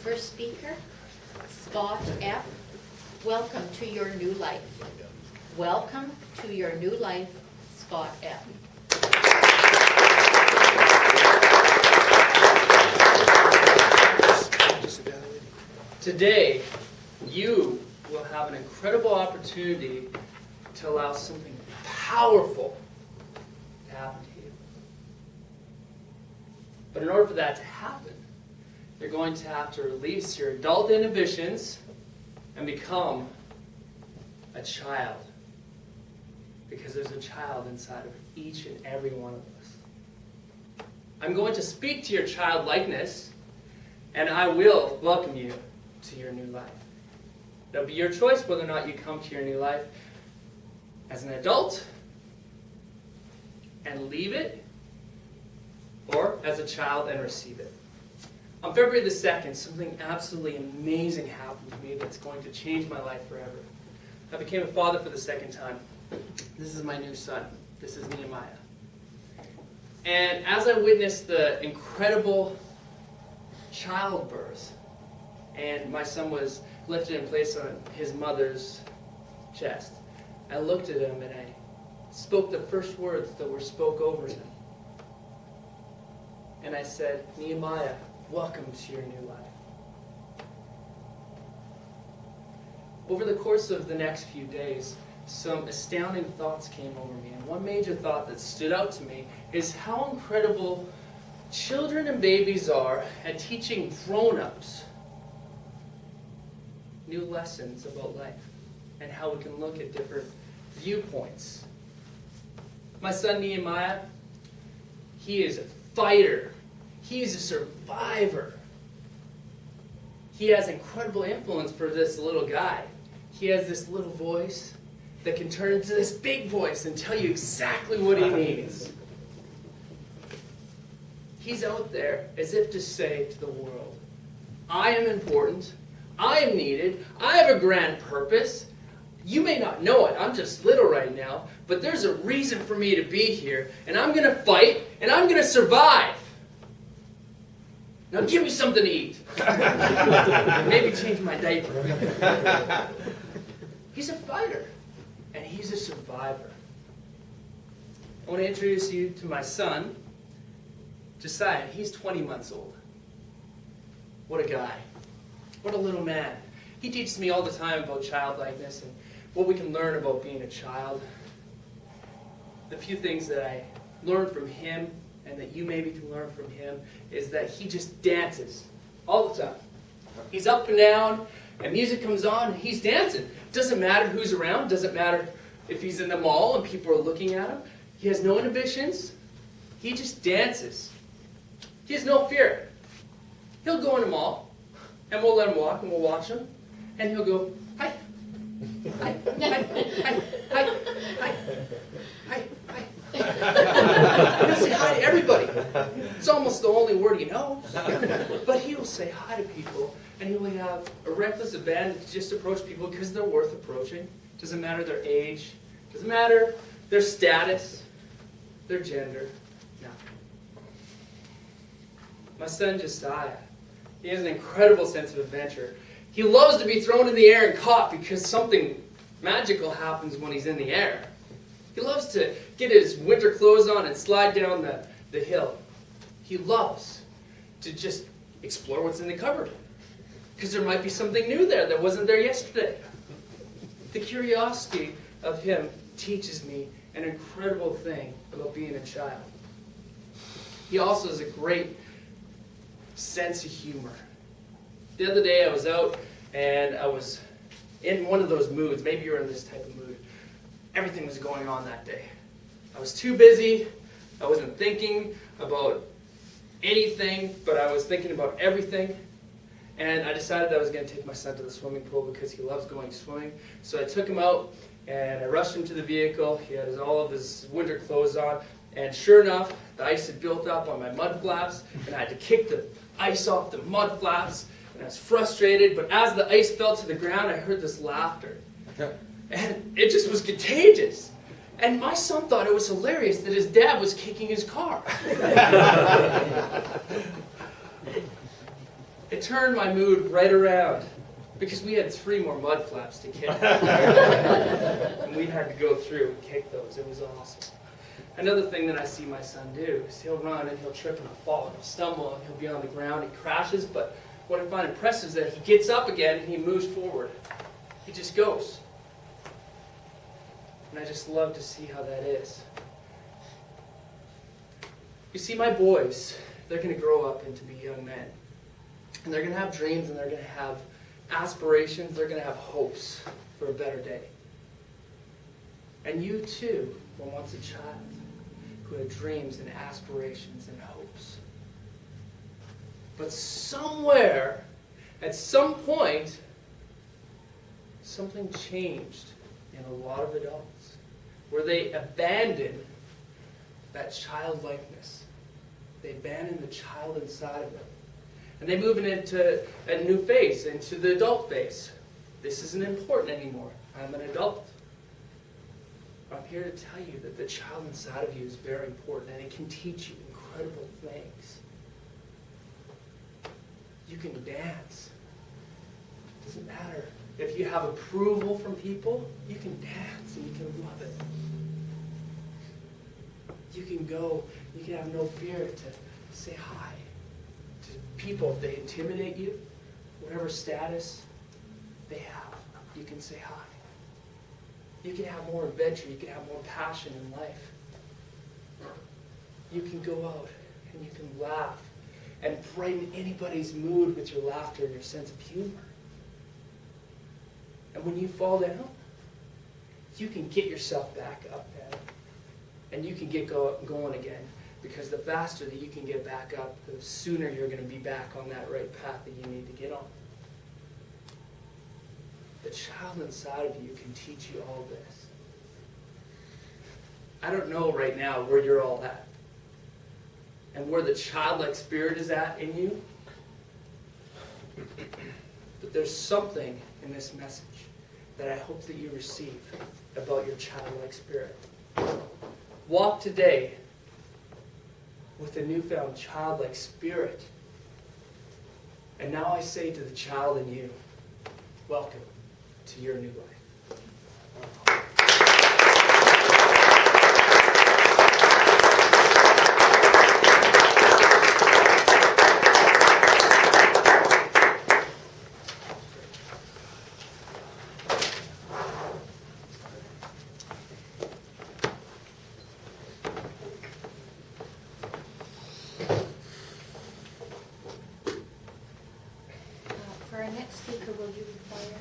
first speaker, Scott F. Welcome to your new life. Welcome to your new life, Scott F. Today, you will have an incredible opportunity to allow something powerful to happen to you. But in order for that to happen, you're going to have to release your adult inhibitions and become a child. Because there's a child inside of each and every one of us. I'm going to speak to your childlikeness, and I will welcome you to your new life. It'll be your choice whether or not you come to your new life as an adult and leave it, or as a child and receive it. On February the 2nd, something absolutely amazing happened to me that's going to change my life forever. I became a father for the second time. This is my new son. This is Nehemiah. And as I witnessed the incredible childbirth, and my son was lifted in place on his mother's chest, I looked at him and I spoke the first words that were spoke over him. And I said, Nehemiah, welcome to your new life. Over the course of the next few days, some astounding thoughts came over me. And one major thought that stood out to me is how incredible children and babies are at teaching grown-ups new lessons about life and how we can look at different viewpoints. My son Nehemiah, he is a fighter. He is a survivor. He has incredible influence for this little guy. He has this little voice that can turn into this big voice and tell you exactly what he needs. He's out there as if to say to the world, I am important. I am needed. I have a grand purpose. You may not know it. I'm just little right now. But there's a reason for me to be here. And I'm going to fight. And I'm going to survive. Now give me something to eat. Maybe change my diaper. He's a fighter. And he's a survivor. I want to introduce you to my son, Josiah. He's 20 months old. What a guy. What a little man. He teaches me all the time about childlikeness and what we can learn about being a child. The few things that I learned from him and that you maybe can learn from him is that he just dances all the time. He's up and down and music comes on and he's dancing. Doesn't matter who's around. Doesn't matter if he's in the mall and people are looking at him. He has no inhibitions. He just dances. He has no fear. He'll go in the mall. And we'll let him walk, and we'll watch him. And he'll go, hi. Hi, hi, hi, hi, hi, hi, hi. He'll say hi to everybody. It's almost the only word he knows. But he will say hi to people, and he will have a reckless abandon to just approach people because they're worth approaching. Doesn't matter their age. Doesn't matter their status, their gender. No. My son Josiah, he has an incredible sense of adventure. He loves to be thrown in the air and caught because something magical happens when he's in the air. He loves to get his winter clothes on and slide down the hill. He loves to just explore what's in the cupboard because there might be something new there that wasn't there yesterday. The curiosity of him teaches me an incredible thing about being a child. He also has a great sense of humor. The other day I was out and I was in one of those moods. Maybe you're in this type of mood. Everything was going on that day. I was too busy. I wasn't thinking about anything, but I was thinking about everything. And I decided that I was going to take my son to the swimming pool because he loves going swimming. So I took him out and I rushed him to the vehicle. He had all of his winter clothes on. And sure enough, the ice had built up on my mud flaps, and I had to kick the ice off the mud flaps, and I was frustrated. But as the ice fell to the ground, I heard this laughter. And it just was contagious. And my son thought it was hilarious that his dad was kicking his car. It turned my mood right around because we had 3 more mud flaps to kick. And we had to go through and kick those. It was awesome. Another thing that I see my son do is he'll run and he'll trip and fall and he'll stumble and he'll be on the ground. He crashes, but what I find impressive is that he gets up again and he moves forward. He just goes. And I just love to see how that is. You see, my boys, they're going to grow up and to be young men. And they're going to have dreams and they're going to have aspirations. They're going to have hopes for a better day. And you too were once a child who had dreams and aspirations and hopes. But somewhere, at some point, something changed in a lot of adults, where they abandoned that childlikeness. They abandoned the child inside of them. And they move into a new phase, into the adult phase. This isn't important anymore. I'm an adult. I'm here to tell you that the child inside of you is very important, and it can teach you incredible things. You can dance. It doesn't matter. If you have approval from people, you can dance and you can love it. You can go, you can have no fear to say hi to people. If they intimidate you, whatever status they have, you can say hi. You can have more adventure. You can have more passion in life. You can go out and you can laugh and brighten anybody's mood with your laughter and your sense of humor. And when you fall down, you can get yourself back up, man. And you can get going again. Because the faster that you can get back up, the sooner you're going to be back on that right path that you need to get on. The child inside of you can teach you all this. I don't know right now where you're all at and where the childlike spirit is at in you. But there's something in this message that I hope that you receive about your childlike spirit. Walk today with a newfound childlike spirit. And now I say to the child in you, welcome to your new life. For our next speaker, will you require